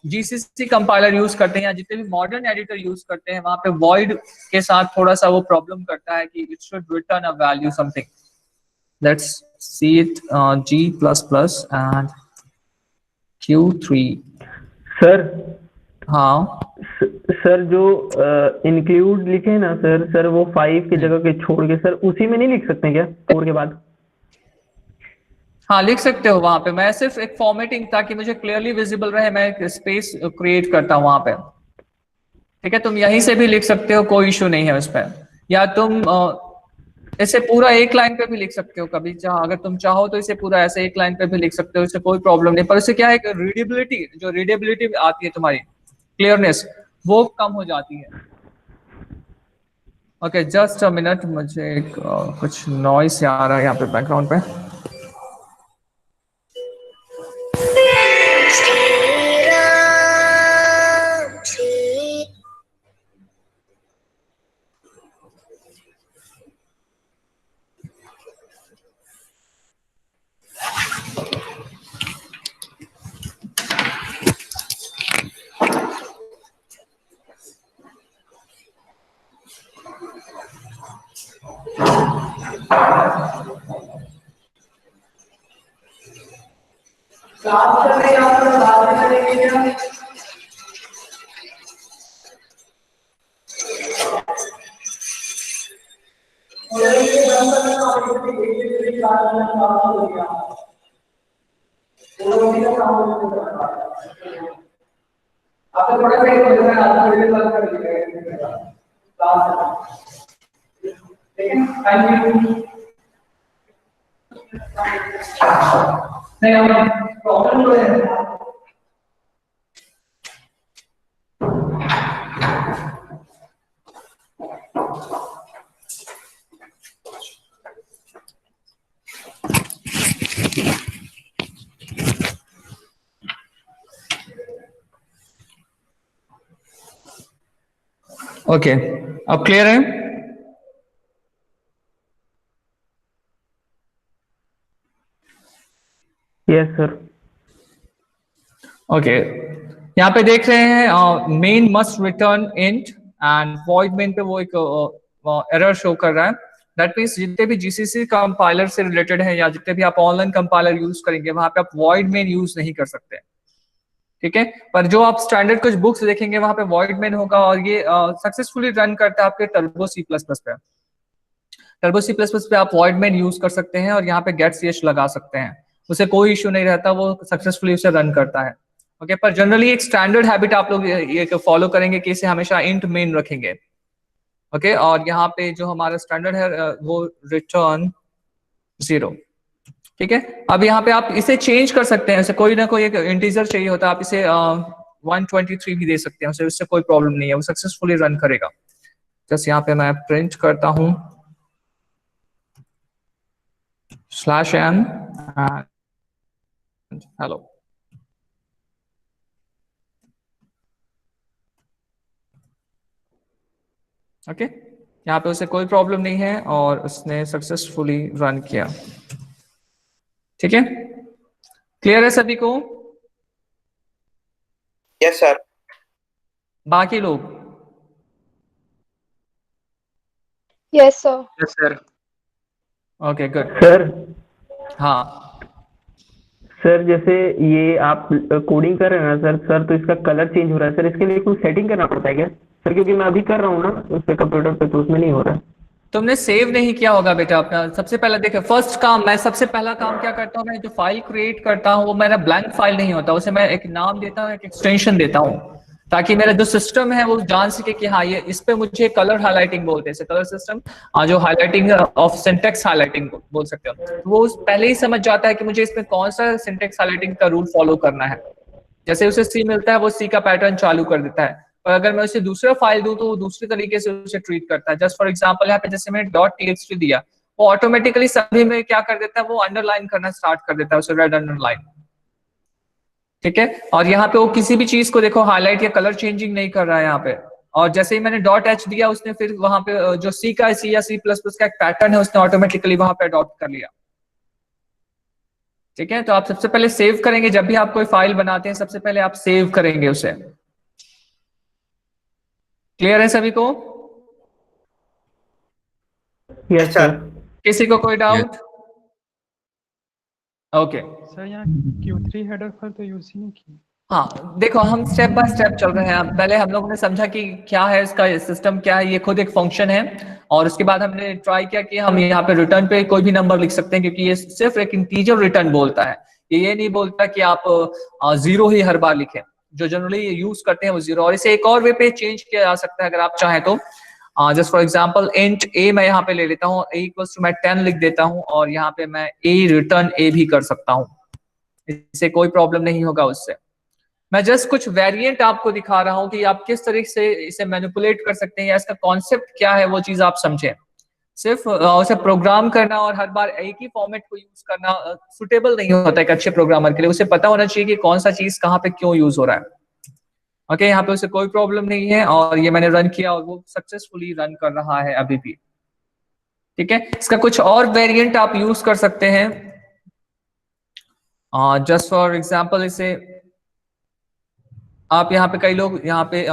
GCC कंपाइलर यूज करते हैं या जितने भी मॉडर्न एडिटर यूज करते हैं, वहां पे वॉइड के साथ थोड़ा सा वो प्रॉब्लम करता है कि it should return a value something. Let's see it G++ and Q3। Sir हाँ सर, जो इंक्लूड लिखे हैं ना सर वो 5 की जगह के छोड़ के सर उसी में नहीं लिख सकते क्या 4 के बाद? हाँ, लिख सकते हो वहां पे। मैं सिर्फ एक फॉर्मेटिंग ताकि मुझे क्लियरली विजिबल रहे, मैं एक स्पेस क्रिएट करता हूँ वहां पे। ठीक है, तुम यहीं से भी लिख सकते हो, कोई इशू नहीं है उस पर, या तुम इसे पूरा एक लाइन पे भी लिख सकते हो कभी अगर तुम चाहो तो इसे पूरा ऐसे एक लाइन पे भी लिख सकते हो, इससे कोई प्रॉब्लम नहीं। पर इससे क्या है कि रीडेबिलिटी, जो रीडेबिलिटी आती है तुम्हारी, क्लियरनेस, वो कम हो जाती है। ओके, जस्ट अ मिनट, मुझे एक कुछ नॉइस आ रहा है यहाँ पे बैकग्राउंड पे। ओके, अब क्लियर है? Yes sir. ओके, यहाँ पे देख रहे हैं main must return int and void main पे वो एक एरर शो कर रहा है। दैट मीन्स जितने भी जीसीसी कंपाइलर से रिलेटेड है या जितने भी आप ऑनलाइन कंपाइलर यूज करेंगे वहां पे आप वॉइड मेन यूज नहीं कर सकते, ठीक है। पर जो आप स्टैंडर्ड कुछ बुक्स देखेंगे वहां पे वॉइड मेन होगा और ये सक्सेसफुली रन करता है आपके टर्बो सी प्लस प्लस पे। टर्बो सी प्लस प्लस पे आप वॉइड मेन यूज कर सकते हैं और यहाँ पे गेट सी लगा सकते हैं, उसे कोई इश्यू नहीं रहता, वो सक्सेसफुली उसे रन करता है। ओके, पर जनरली एक स्टैंडर्ड हैबिट आप लोग ये फॉलो करेंगे कि इसे हमेशा इंट मेन रखेंगे। ओके, और यहाँ पे जो हमारा स्टैंडर्ड है वो रिटर्न 0, ठीक है। अब यहाँ पे आप इसे चेंज कर सकते हैं, इसे कोई ना कोई एक इंटीजर चाहिए होता है, आप इसे 123 भी दे सकते हैं, उसे उससे कोई प्रॉब्लम नहीं है, वो सक्सेसफुली रन करेगा। जैसे यहाँ पे मैं प्रिंट करता हूं /n हेलो, ओके, यहाँ पे उसे कोई प्रॉब्लम नहीं है और उसने सक्सेसफुली रन किया, ठीक है। क्लियर है सभी को? Yes sir. बाकी लोग? Yes, sir. Yes sir. Okay, good. Sir हाँ सर जैसे ये आप कोडिंग कर रहे हैं ना सर, तो इसका कलर चेंज हो रहा है सर, इसके लिए कुछ सेटिंग करना पड़ता है क्या सर? क्योंकि मैं अभी कर रहा हूँ ना उस पे कंप्यूटर पे, तो उसमें नहीं हो रहा है। तुमने सेव नहीं किया होगा बेटा अपना। सबसे पहले देखो, फर्स्ट काम, मैं सबसे पहला काम क्या करता हूँ, मैं जो फाइल क्रिएट करता हूँ वो मेरा ब्लैंक फाइल नहीं होता, उसे मैं एक नाम देता हूँ, एक एक्सटेंशन देता हूँ, ताकि मेरा जो सिस्टम है वो जान सके कि हाँ ये इस पे मुझे कलर हाईलाइटिंग बोलते हैं, कलर सिस्टम जो हाईलाइटिंग ऑफ सिंटेक्स हाईलाइटिंग बोल सकते हो, तो वो पहले ही समझ जाता है कि मुझे इसमें कौन सा सिंटेक्स हाईलाइटिंग का रूल फॉलो करना है। जैसे उसे सी मिलता है वो सी का पैटर्न चालू कर देता है, और अगर मैं उसे दूसरा फाइल दूं तो वो दूसरे तरीके से उसे ट्रीट करता है। जस्ट फॉर एग्जांपल यहाँ पे जैसे मैंने .txt दिया, वो ऑटोमेटिकली सभी में क्या कर देता है, वो अंडरलाइन करना स्टार्ट कर देता है, उसे रेड अंडरलाइन, ठीक है। और यहाँ पे वो किसी भी चीज को देखो हाईलाइट या कलर चेंजिंग नहीं कर रहा है यहाँ पे। और जैसे ही मैंने .h दिया उसने फिर वहां पे जो सी का सी या सी प्लस प्लस का एक पैटर्न है उसने ऑटोमेटिकली वहां पे अडॉप्ट कर लिया, ठीक है। तो आप सबसे पहले सेव करेंगे, जब भी आप कोई फाइल बनाते हैं सबसे पहले आप सेव करेंगे उसे। क्लियर है सभी को? Yes sir. किसी को कोई डाउट? ओके सर यहाँ Q3 हेडर फाइल तो यूज ही नहीं की। हाँ, देखो हम स्टेप बाय स्टेप चल रहे हैं। पहले हम लोगों ने समझा कि क्या है इसका सिस्टम, क्या है, ये खुद एक फंक्शन है, और उसके बाद हमने ट्राई किया कि हम यहाँ पे रिटर्न पे कोई भी नंबर लिख सकते हैं, क्योंकि ये सिर्फ एक इंटीजर रिटर्न बोलता है, ये नहीं बोलता कि आप 0 ही हर बार लिखें। जो जनरली यूज करते हैं वो 0, और इसे एक और वे पे चेंज किया जा सकता है अगर आप चाहें तो। Just for example int a मैं यहाँ पे ले लेता हूँ, a = मैं 10 लिख देता हूँ, और यहाँ पे मैं a रिटर्न a भी कर सकता हूँ, इससे कोई प्रॉब्लम नहीं होगा उससे। मैं जस्ट कुछ वेरिएंट आपको दिखा रहा हूं कि आप किस तरीके से इसे मैनिपुलेट कर सकते हैं, या इसका कॉन्सेप्ट क्या है वो चीज आप समझें। सिर्फ उसे प्रोग्राम करना और हर बार एक ही फॉर्मेट को यूज करना सुटेबल नहीं होता एक अच्छे प्रोग्रामर के लिए। उसे पता होना चाहिए कि कौन सा चीज कहाँ पे क्यों यूज हो रहा है। ओके, यहाँ पे उसे कोई प्रॉब्लम नहीं है, और ये मैंने रन किया और वो सक्सेसफुली रन कर रहा है अभी भी, ठीक है। इसका कुछ और वेरिएंट आप यूज कर सकते हैं। जस्ट फॉर एग्जाम्पल इसे आप यहाँ पे, कई लोग यहाँ पे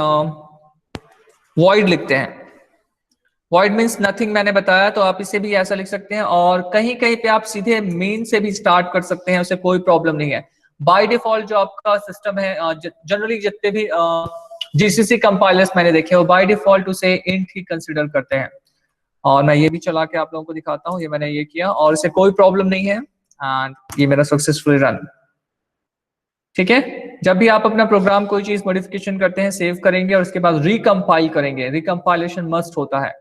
void लिखते हैं, void मीन्स नथिंग मैंने बताया, तो आप इसे भी ऐसा लिख सकते हैं, और कहीं कहीं पे आप सीधे मेन से भी स्टार्ट कर सकते हैं, उसे कोई प्रॉब्लम नहीं है। बाय डिफॉल्ट जो आपका सिस्टम है, जनरली जितने भी जीसीसी कंपाइलर्स मैंने देखे वो बाय डिफॉल्ट उसे इंट ही कंसिडर करते हैं। और मैं ये भी चला के आप लोगों को दिखाता हूँ, ये मैंने ये किया और इसे कोई प्रॉब्लम नहीं है, एंड ये मेरा सक्सेसफुली रन, ठीक है। जब भी आप अपना प्रोग्राम कोई चीज मॉडिफिकेशन करते हैं, सेव करेंगे और उसके बाद रिकम्पाइल करेंगे, रिकम्पाइलेशन मस्ट होता है,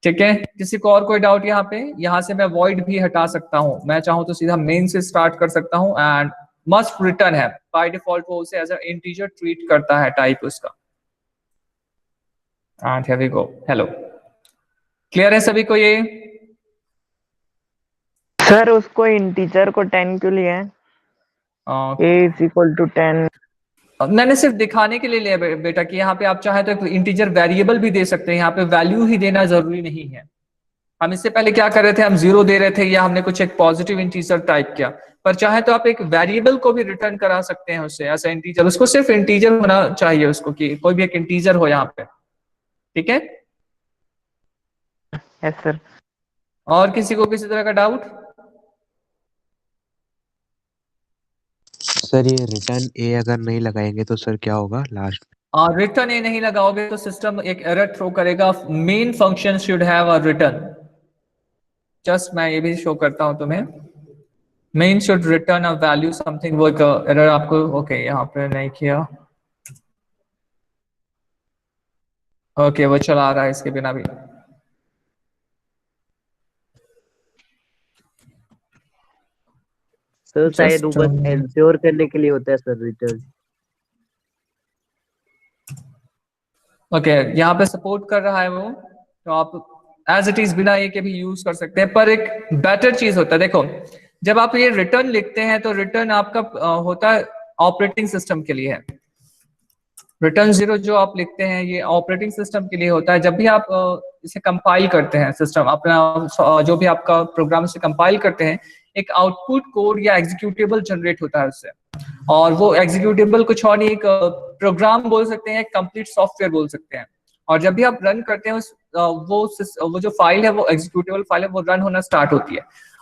ठीक है। किसी को और कोई डाउट यहाँ पे? यहाँ से मैं void भी हटा सकता हूँ, मैं चाहूँ तो सीधा मेन से स्टार्ट कर सकता हूँ, एंड मस्ट रिटर्न है बाय डिफॉल्ट, वो उसे एज अ इंटीजर ट्रीट करता है, टाइप उसका। And here we go. Hello, clear है सभी को ये? सर उसको इंटीजर को 10 क्यों लिया है? a = 10? मैंने सिर्फ दिखाने के लिए लिया बेटा कि यहाँ पे आप चाहे तो एक इंटीजर वेरिएबल भी दे सकते हैं, यहाँ पे वैल्यू ही देना जरूरी नहीं है। हम इससे पहले क्या कर रहे थे, हम 0 दे रहे थे या हमने कुछ एक पॉजिटिव इंटीजर टाइप किया, पर चाहे तो आप एक वेरिएबल को भी रिटर्न करा सकते हैं उससे ऐसा इंटीजर, उसको सिर्फ इंटीजर होना चाहिए, उसको कि कोई भी एक इंटीजर हो यहाँ पे। ठीक है, यस सर। और किसी को किसी तरह का डाउट? सर ये रिटर्न ए अगर नहीं लगाएंगे तो सर क्या होगा लास्ट? रिटर्न ए नहीं लगाओगे तो सिस्टम एक एरर थ्रो करेगा, main function should have a return. Just मैं ये भी शो करता हूं तुम्हें, main should return a value something, वो एक एरर आपको ओके यहाँ पे नहीं किया, ओके वो चला रहा है इसके बिना भी। सर शायद वो बस एंश्योर करने के लिए होता है सर रिटर्न। ओके यहाँ पे सपोर्ट कर रहा है वो, तो आप एज इट इज बिना ए के भी यूज कर सकते हैं, पर एक बेटर चीज होता है। देखो जब आप ये रिटर्न लिखते हैं तो रिटर्न आपका होता है ऑपरेटिंग सिस्टम के लिए है। रिटर्न 0 जो आप लिखते हैं ये ऑपरेटिंग सिस्टम के लिए होता है। जब भी आप इसे कंपाइल करते हैं, सिस्टम अपना जो भी आपका प्रोग्राम से कंपाइल करते हैं, एक आउटपुट कोड या एग्जीक्यूटेबल जनरेट होता है उससे, और वो एग्जीक्यूटेबल कुछ और नहीं, एक प्रोग्राम बोल सकते हैं, कंप्लीट सॉफ्टवेयर बोल सकते हैं। और जब भी आप रन करते हैं वो जो फाइल है, वो एग्जीक्यूटेबल फाइल है, वो रन होना स्टार्ट होती है।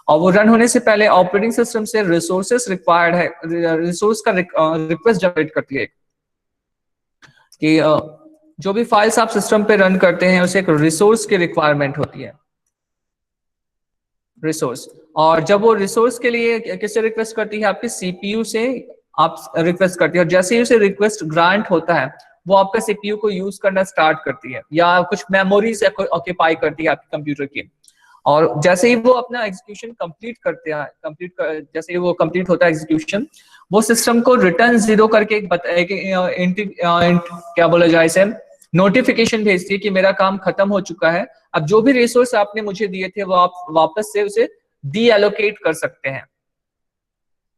और वो रन होने से पहले ऑपरेटिंग सिस्टम से रिसोर्सेस रिक्वायर्ड है, रिसोर्स का रिक्वेस्ट जनरेट करती है कि जो भी फाइल्स आप सिस्टम पे रन करते हैं उसे एक रिसोर्स की रिक्वायरमेंट होती है, रिसोर्स। और जब वो रिसोर्स के लिए किससे रिक्वेस्ट करती है, आपके सीपीयू से आप रिक्वेस्ट करती है, और जैसे ही उसे रिक्वेस्ट ग्रांट होता है वो आपका सीपीयू को यूज करना स्टार्ट करती है या कुछ मेमोरी से ऑक्यूपाई करती है आपके कंप्यूटर की। और जैसे ही वो अपना एग्जीक्यूशन कंप्लीट करते हैं, जैसे ही वो कंप्लीट होता है एग्जीक्यूशन, वो सिस्टम को रिटर्न 0 करके क्या बोला जाए इसे, नोटिफिकेशन भेजती है कि मेरा काम खत्म हो चुका है, अब जो भी रिसोर्स आपने मुझे दिए थे वो आप वापस से उसे डी एलोकेट कर सकते हैं।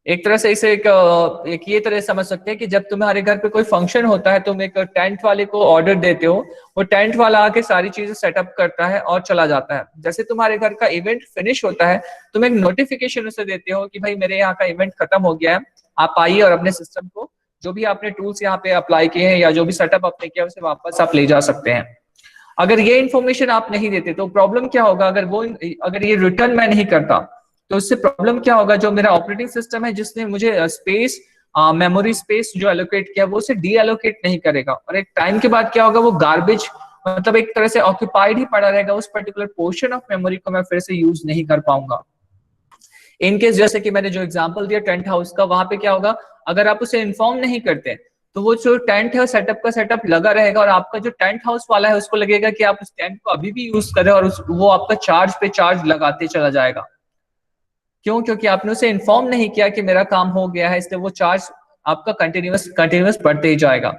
एक तरह से इसे एक ये तरह समझ सकते हैं कि जब तुम्हारे घर पे कोई फंक्शन होता है, तुम एक टेंट वाले को ऑर्डर देते हो, वो टेंट वाला आके सारी चीजें सेटअप करता है और चला जाता है। जैसे तुम्हारे घर का इवेंट फिनिश होता है, तुम एक नोटिफिकेशन उसे देते हो कि भाई मेरे यहाँ का इवेंट खत्म हो गया है, आप आइए और अपने सिस्टम को जो भी आपने टूल्स यहाँ पे अप्लाई किए हैं या जो भी सेटअप आपने किया उसे वापस आप ले जा सकते हैं। अगर ये इन्फॉर्मेशन आप नहीं देते तो प्रॉब्लम क्या होगा, अगर ये रिटर्न मैं नहीं करता तो इससे प्रॉब्लम क्या होगा, जो मेरा ऑपरेटिंग सिस्टम है जिसने मुझे स्पेस मेमोरी स्पेस जो एलोकेट किया वो उसे डी एलोकेट नहीं करेगा, और एक टाइम के बाद क्या होगा, वो गार्बेज मतलब एक तरह से ऑक्यूपाइड ही पड़ा रहेगा, उस पर्टिकुलर पोर्शन ऑफ मेमोरी को मैं फिर से यूज नहीं कर पाऊंगा। इनकेस जैसे कि मैंने जो एग्जांपल दिया टेंट हाउस का, वहां पे क्या होगा, अगर आप उसे इन्फॉर्म नहीं करते तो वो जो टेंट है सेटअप का सेटअप लगा रहेगा, और आपका जो टेंट हाउस वाला है उसको लगेगा कि आप उस टेंट को अभी भी यूज कर रहे हो, और वो आपका चार्ज पे चार्ज लगाते चला जाएगा। क्यों? क्योंकि आपने उसे इन्फॉर्म नहीं किया कि मेरा काम हो गया है, इसलिए वो चार्ज आपका कंटिन्यूअस बढ़ते ही जाएगा।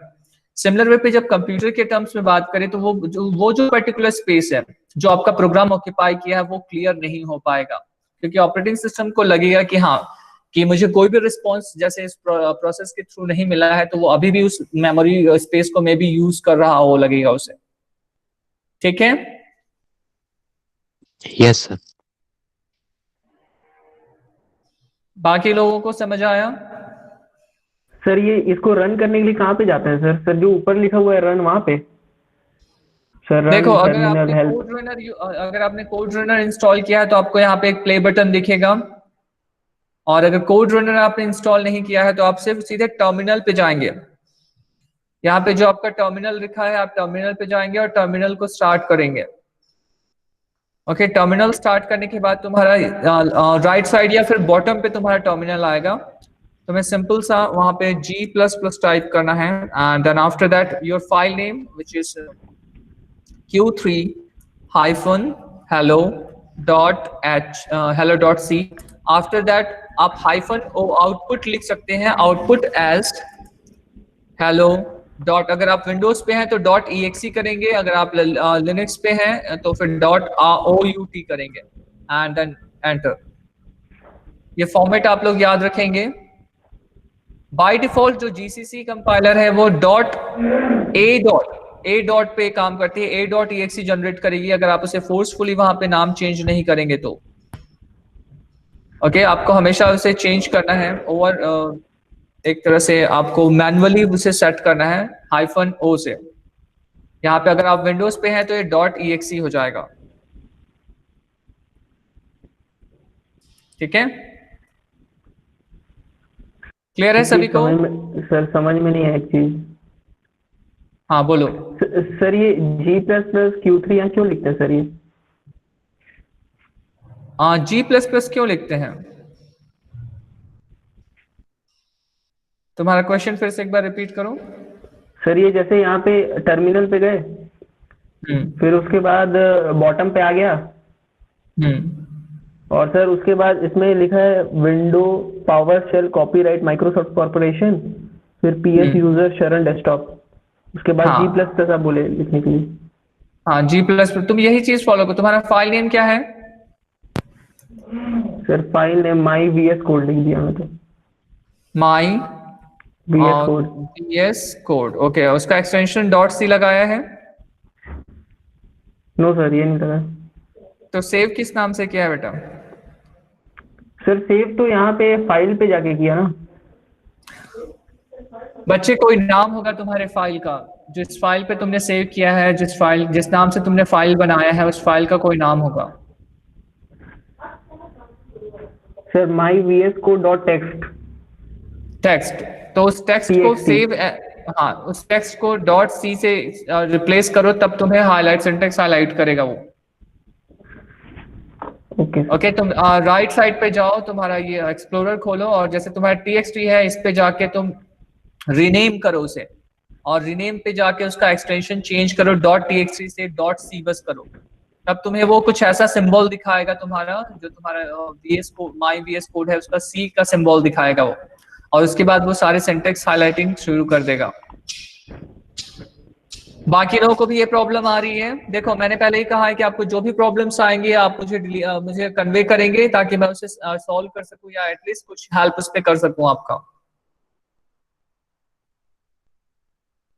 सिमिलर वे पे जब कंप्यूटर के टर्म्स में बात करें तो वो जो पर्टिकुलर स्पेस है जो आपका प्रोग्राम ऑक्यूपाई किया है वो क्लियर नहीं हो पाएगा, क्योंकि ऑपरेटिंग सिस्टम को लगेगा कि हाँ कि मुझे कोई भी रिस्पॉन्स जैसे इस प्रोसेस के थ्रू नहीं मिला है, तो वो अभी भी उस मेमोरी स्पेस को मे बी यूज कर रहा हो लगेगा उसे। ठीक है, यस सर। बाकी लोगों को समझ आया? सर ये इसको रन करने के लिए कहाँ पे जाते हैं सर? जो ऊपर लिखा हुआ है रन, वहां पे सर देखो अगर आपने कोड रनर इंस्टॉल किया है तो आपको यहाँ पे एक प्ले बटन दिखेगा, और अगर कोड रनर आपने इंस्टॉल नहीं किया है तो आप सिर्फ सीधे टर्मिनल पे जाएंगे। यहाँ पे जो आपका टर्मिनल लिखा है आप टर्मिनल पे जाएंगे और टर्मिनल को स्टार्ट करेंगे। ओके, टर्मिनल स्टार्ट करने के बाद तुम्हारा राइट साइड या फिर बॉटम पे तुम्हारा टर्मिनल आएगा, तुम्हें सिंपल सा वहां पे G++ टाइप करना है, and then after that your file name which is q3-hello.c। After that आप -o आउटपुट लिख सकते हैं, आउटपुट एज hello डॉट, अगर आप विंडोज पे हैं तो .exe करेंगे, अगर आप लिनक्स पे हैं तो फिर .out करेंगे, एंड देन एंटर। ये फॉर्मेट आप लोग याद रखेंगे। बाय डिफॉल्ट जो जीसीसी कंपाइलर है वो ए डॉट पे काम करती है, ए डॉट ई जनरेट करेगी अगर आप उसे फोर्सफुली वहां पे नाम चेंज नहीं करेंगे तो। ओके, आपको हमेशा उसे चेंज करना है ओवर, एक तरह से आपको मैनुअली उसे सेट करना है -o से। यहाँ पे अगर आप विंडोज पे हैं तो ये .exe हो जाएगा। ठीक है, क्लियर है सभी को? सर समझ में नहीं आया एक चीज। हाँ बोलो। सर ये G++Q3 यहाँ क्यों लिखते हैं सर ये? G++ क्यों लिखते हैं? तुम्हारा क्वेश्चन फिर से एक बार रिपीट करो। सर ये जैसे यहाँ पे टर्मिनल पे गए, फिर उसके बाद बॉटम पे आ गया, और सर उसके बाद इसमें लिखा है window PowerShell copyright Microsoft corporation, फिर PS यूजर शरण डेस्कटॉप, उसके बाद हाँ। G++ आप बोले लिखने के लिए। हाँ G++, तुम यही चीज फॉलो करो। तुम्हारा फाइल नेम क्या है? Sir file name my VS code लिख दिया मैं तो। माई VS code. VS code, okay. उसका एक्सटेंशन .c लगाया है? नो सर ये नहीं लगा। तो सेव किस नाम से किया है बेटा? सर सेव तो यहाँ पे फाइल पे जाके किया ना। बच्चे कोई नाम होगा तुम्हारे फाइल का, जिस फाइल पे तुमने सेव किया है, जिस नाम से तुमने फाइल बनाया है उस फाइल का कोई नाम होगा। Sir my VS code .text। Text, तो उस टेक्स्ट को सेव, हाँ उस टेक्स्ट को .c से रिप्लेस करो, तब तुम्हें हाईलाइट सिंटेक्स हाईलाइट करेगा वो। ओके, तुम राइट साइड पे जाओ, तुम्हारा ये एक्सप्लोरर खोलो और जैसे तुम्हारा txt है इस पे जाके तुम रीनेम करो उसे, और रीनेम पे जाके उसका एक्सटेंशन चेंज करो .txt से .c बस करो, तब तुम्हें वो कुछ ऐसा सिंबल दिखाएगा तुम्हारा, जो तुम्हारा VS कोड, माई VS कोड है उसका C का सिंबल दिखाएगा वो, और उसके बाद वो सारे सिंटेक्स हाईलाइटिंग शुरू कर देगा। बाकी लोगों को भी ये प्रॉब्लम आ रही है? देखो मैंने पहले ही कहा है कि आपको जो भी प्रॉब्लम्स आएंगे आप मुझे कन्वे करेंगे ताकि मैं उसे सॉल्व कर सकूं या एटलीस्ट कुछ हेल्प उस पे कर सकूं आपका।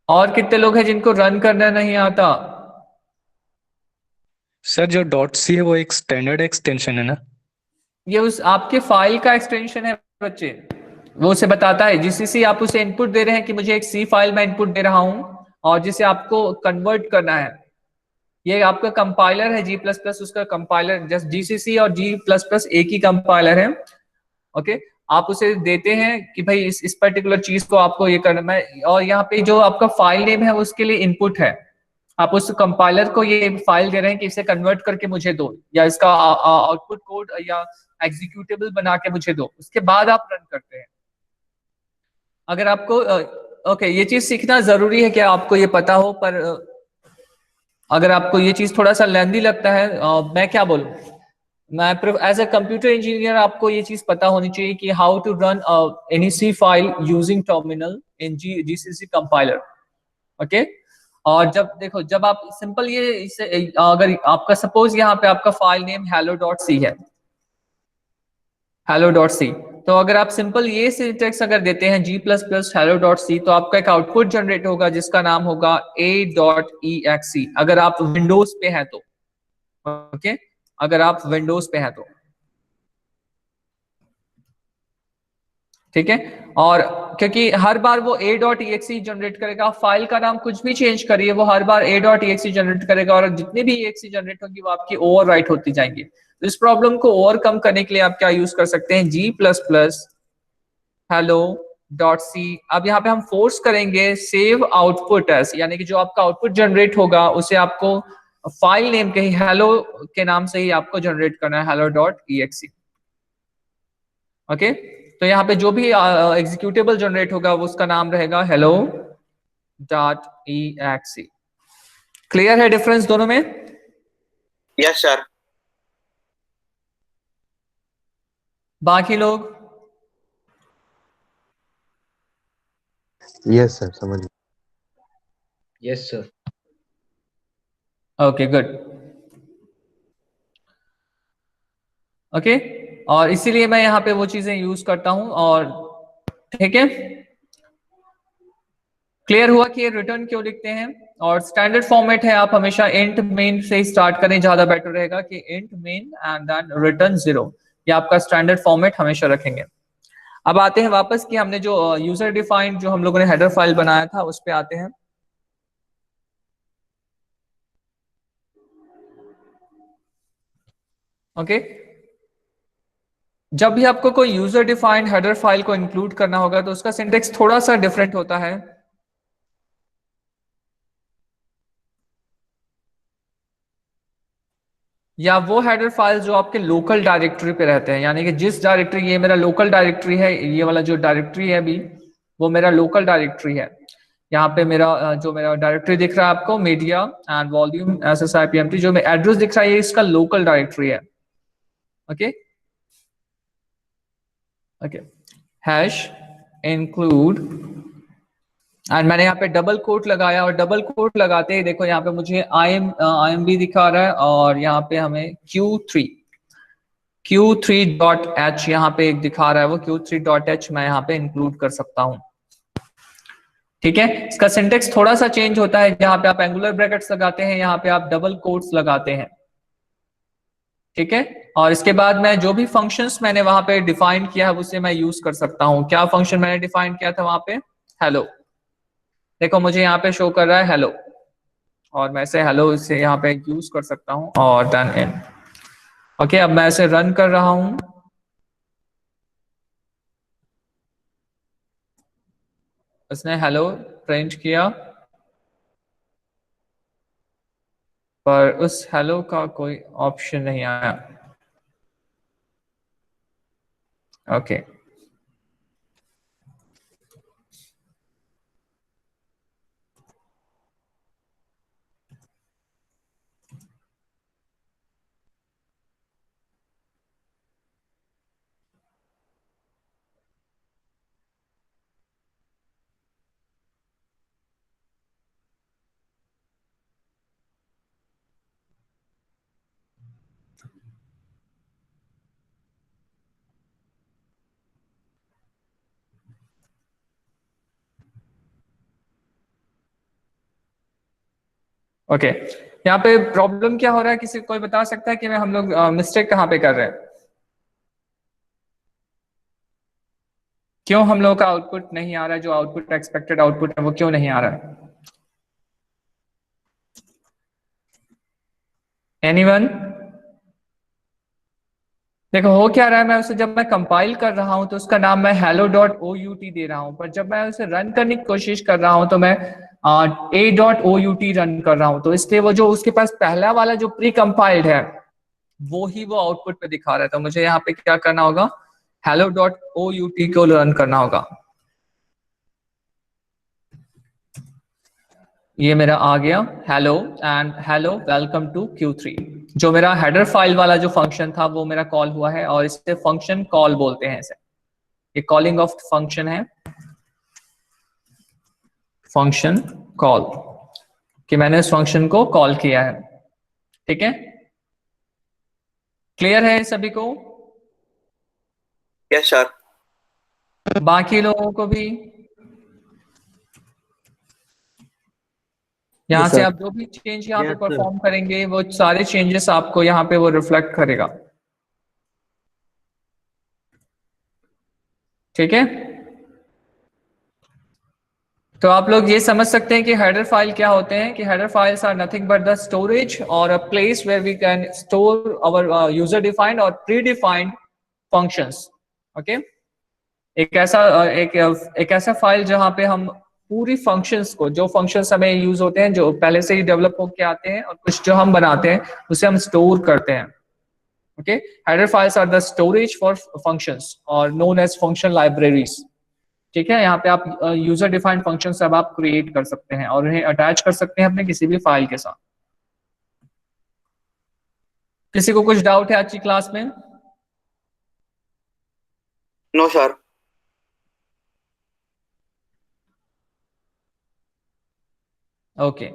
और कितने लोग हैं जिनको रन करना नहीं आता? सर जो .c है वो एक स्टैंडर्ड एक्सटेंशन है ना? ये उस आपके फाइल का एक्सटेंशन है बच्चे, वो उसे बताता है। जीसीसी आप उसे इनपुट दे रहे हैं कि मुझे एक C फाइल में इनपुट दे रहा हूं और जिसे आपको कन्वर्ट करना है। ये आपका कंपाइलर है G++, उसका कंपाइलर, जस्ट GCC और G++ एक ही कंपाइलर है। ओके, आप उसे देते हैं कि भाई इस पर्टिकुलर चीज को आपको ये करना है, और यहाँ पे जो आपका फाइल नेम है उसके लिए इनपुट है। आप उस कंपाइलर को ये फाइल दे रहे हैं कि इसे कन्वर्ट करके मुझे दो, या इसका आउटपुट कोड या एग्जीक्यूटेबल बना के मुझे दो, उसके बाद आप रन करते हैं। अगर आपको ओके, ये चीज सीखना जरूरी है कि आपको ये पता हो, पर अगर आपको ये चीज थोड़ा सा लेंदी लगता है, मैं क्या बोलूं, मैं एज ए कंप्यूटर इंजीनियर आपको ये चीज पता होनी चाहिए कि how to run any C file using terminal in GCC compiler. Okay, और जब देखो, जब आप सिंपल ये इसे, अगर आपका सपोज यहाँ पे आपका फाइल नेम hello.c है, hello.c, तो अगर आप सिंपल ये सिंटेक्स अगर देते हैं G++ hello.c, तो आपका एक आउटपुट जनरेट होगा जिसका नाम होगा a.exe, अगर आप विंडोज पे हैं तो। ओके, अगर आप विंडोज पे हैं तो, ठीक है। और क्योंकि हर बार वो a.exe जनरेट करेगा, फाइल का नाम कुछ भी चेंज करिए वो हर बार a.exe जनरेट करेगा, और जितनी भी exe जनरेट होगी वो आपकी ओवरराइट होती जाएंगी। तो इस प्रॉब्लम को ओवरकम करने के लिए आप क्या यूज कर सकते हैं, G++ hello.c। अब यहाँ पे हम फोर्स करेंगे सेव आउटपुट एज, यानी कि जो आपका आउटपुट जनरेट होगा उसे आपको फाइल नेम के ही हेलो के नाम से ही आपको जनरेट करना है, hello.exe। ओके, तो यहाँ पे जो भी एग्जीक्यूटेबल जनरेट होगा वो उसका नाम रहेगा hello.exe। क्लियर है डिफरेंस दोनों में? Yes sir. बाकी लोग? यस सर, समझ गए। Yes sir. Okay good. Okay, और इसीलिए मैं यहाँ पे वो चीजें यूज करता हूं, और ठीक है। क्लियर हुआ कि ये रिटर्न क्यों लिखते हैं? और स्टैंडर्ड फॉर्मेट है, आप हमेशा इंट मेन से स्टार्ट करें, ज्यादा बेटर रहेगा कि int main and then return 0। ये आपका स्टैंडर्ड फॉर्मेट हमेशा रखेंगे। अब आते हैं वापस कि हमने जो यूजर डिफाइंड जो हम लोगों ने हेडर फाइल बनाया था उस पे आते हैं। ओके, जब भी आपको कोई यूजर डिफाइंड हेडर फाइल को इंक्लूड करना होगा तो उसका सिंटेक्स थोड़ा सा डिफरेंट होता है। या वो हेडर फाइल जो आपके लोकल डायरेक्टरी पे रहते हैं, यानी कि जिस डायरेक्टरी, ये मेरा लोकल डायरेक्टरी है, ये वाला जो डायरेक्टरी है अभी वो मेरा लोकल डायरेक्टरी है। यहाँ पे मेरा जो मेरा डायरेक्टरी दिख रहा है आपको, मीडिया एंड वॉल्यूम SSIPMT, जो मैं एड्रेस दिख रहा है ये इसका लोकल डायरेक्टरी है। Okay okay, hash include, and मैंने यहाँ पे डबल कोट लगाया, और डबल कोट लगाते ही देखो यहाँ पे मुझे IMB दिखा रहा है, और यहाँ पे हमें Q3.h यहाँ पे एक दिखा रहा है, वो Q3.h मैं यहाँ पे इंक्लूड कर सकता हूँ। ठीक है, इसका सिंटेक्स थोड़ा सा चेंज होता है, जहाँ पे आप एंगुलर ब्रैकेट्स लगाते हैं यहाँ पे आप डबल कोट्स लगाते हैं। ठीक है, और इसके बाद मैं जो भी फंक्शंस मैंने वहां पे डिफाइन किया है उसे मैं यूज कर सकता हूँ। क्या फंक्शन मैंने डिफाइन किया था वहां पे? हेलो। देखो मुझे यहाँ पे शो कर रहा है हेलो, और मैं इसे हेलो से यहाँ पे यूज कर सकता हूँ, और देन इन। ओके, अब मैं इसे रन कर रहा हूँ। इसने हेलो प्रिंट किया, पर उस हेलो का कोई ऑप्शन नहीं आया। ओके ओके, यहाँ पे प्रॉब्लम क्या हो रहा है, किसी कोई बता सकता है कि हम लोग मिस्टेक कहाँ पे कर रहे हैं? क्यों हम लोग का आउटपुट नहीं आ रहा है, जो आउटपुट एक्सपेक्टेड आउटपुट है वो क्यों नहीं आ रहा है? एनीवन? देखो हो क्या रहा है, मैं उसे जब मैं कंपाइल कर रहा हूं तो उसका नाम मैं hello.out दे रहा हूं, पर जब मैं उसे रन करने की कोशिश कर रहा हूं तो मैं a.out रन कर रहा हूं, तो इसलिए वो जो उसके पास पहला वाला जो प्री कंपाइल्ड है वो ही वो आउटपुट पे दिखा रहा है। तो मुझे यहाँ पे क्या करना होगा, hello.out को रन करना होगा। ये मेरा आ गया hello, and hello welcome to Q3। जो मेरा हेडर फाइल वाला जो फंक्शन था वो मेरा कॉल हुआ है, और इसे फंक्शन कॉल बोलते हैं। इसे ये कॉलिंग ऑफ फंक्शन है, फंक्शन कॉल, कि मैंने उस फंक्शन को कॉल किया है। ठीक है, क्लियर है सभी को? Yes sir. बाकी लोगों को भी? यहाँ से आप जो भी चेंज यहाँ पे परफॉर्म करेंगे वो सारे चेंजेस आपको यहाँ पे वो रिफ्लेक्ट करेगा। ठीक है, तो आप लोग ये समझ सकते हैं कि हेडर फाइल क्या होते हैं, कि header files are nothing but the storage और a place where we can store our user defined और प्री डिफाइंड फंक्शंस। ओके, एक ऐसा फाइल जहां पे हम पूरी फंक्शंस को, जो फंक्शंस हमें यूज होते हैं जो पहले से ही डेवलप होके आते हैं, और कुछ जो हम बनाते हैं उसे हम स्टोर करते हैं। Okay, header files are the storage for functions और नोन एज फंक्शन लाइब्रेरीज। ठीक है, यहाँ पे आप यूजर डिफाइंड फंक्शन सब आप क्रिएट कर सकते हैं और उन्हें अटैच कर सकते हैं अपने किसी भी फाइल के साथ। किसी को कुछ डाउट है आज की क्लास में? No sir. ओके